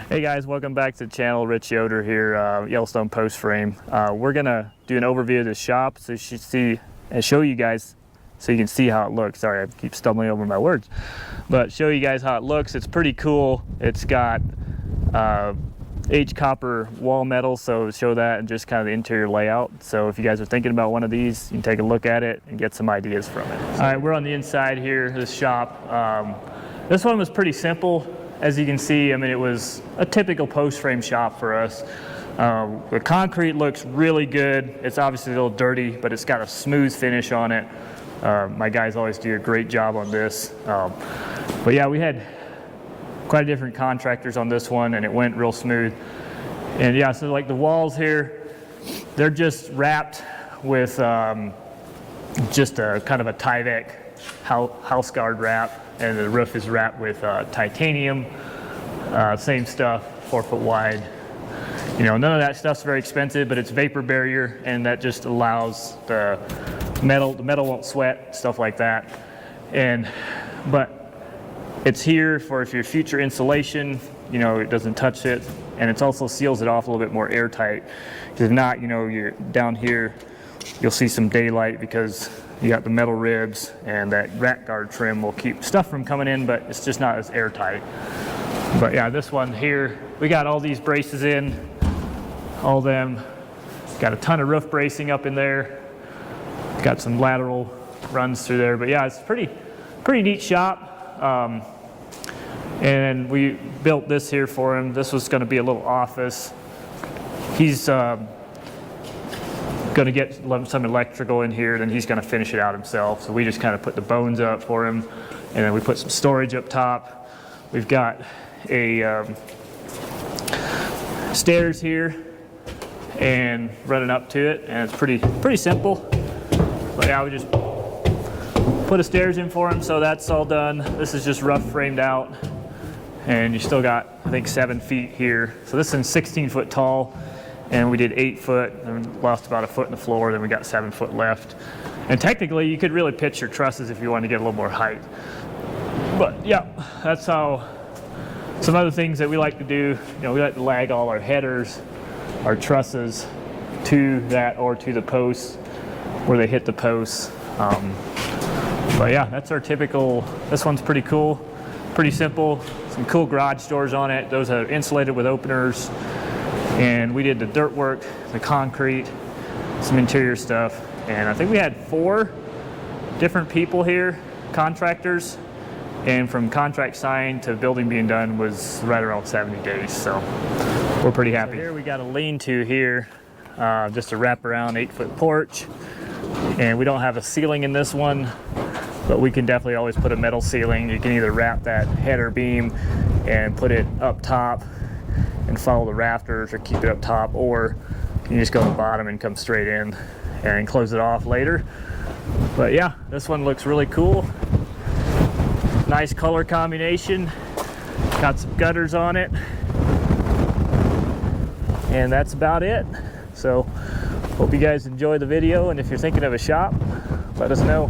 Hey guys, welcome back to the channel. Rich Yoder here, Yellowstone Post Frame. We're gonna do an overview of the shop so you should see and show you guys so you can see how it looks. Sorry, I keep stumbling over my words, but show you guys how it looks. It's pretty cool. It's got copper wall metal, so show that and just kind of the interior layout. So if you guys are thinking about one of these, you can take a look at it and get some ideas from it. All right, we're on the inside here, this shop. This one was pretty simple. As you can see, I mean, it was a typical post frame shop for us. The concrete looks really good. It's obviously a little dirty, but it's got a smooth finish on it. My guys always do a great job on this. But yeah, we had quite a different contractors on this one, and it went real smooth. And yeah, so like the walls here, they're just wrapped with just a kind of a Tyvek house guard wrap. And the roof is wrapped with titanium, same stuff, 4 foot wide. You know, none of that stuff's very expensive, but it's vapor barrier, and that just allows the metal won't sweat, stuff like that. But it's here for if your future insulation, you know, it doesn't touch it, and it also seals it off a little bit more airtight. Because if not, you know, you're down here, you'll see some daylight because you got the metal ribs, and that rat guard trim will keep stuff from coming in, but it's just not as airtight. But yeah, this one here, we got all these braces in, all them. Got a ton of roof bracing up in there. Got some lateral runs through there. But yeah, it's pretty neat shop. And we built this here for him. This was going to be a little office. He's going to get some electrical in here, then he's going to finish it out himself. So we just kind of put the bones up for him, and then we put some storage up top. We've got a stairs here and running up to it, and it's pretty simple. But yeah, we just put a stairs in for him, so that's all done. This is just rough framed out, and you still got, I think, 7 feet here. So this is 16 foot tall. And we did 8 foot, and lost about a foot in the floor, then we got 7 foot left. And technically, you could really pitch your trusses if you want to get a little more height. But yeah, that's how, some other things that we like to do, you know, we like to lag all our headers, our trusses to that or to the posts where they hit the posts. But yeah, that's our typical, this one's pretty cool, pretty simple, some cool garage doors on it. Those are insulated with openers. And we did the dirt work, the concrete, some interior stuff. And I think we had 4 different people here, contractors. And from contract signed to building being done was right around 70 days. So we're pretty happy. So here we got a lean-to here, just a wraparound 8-foot porch. And we don't have a ceiling in this one, but we can definitely always put a metal ceiling. You can either wrap that header beam and put it up top and follow the rafters, or keep it up top, or you can just go to the bottom and come straight in and close it off later. But yeah, this one looks really cool. Nice color combination. Got some gutters on it. And that's about it. So hope you guys enjoy the video, and if you're thinking of a shop, let us know.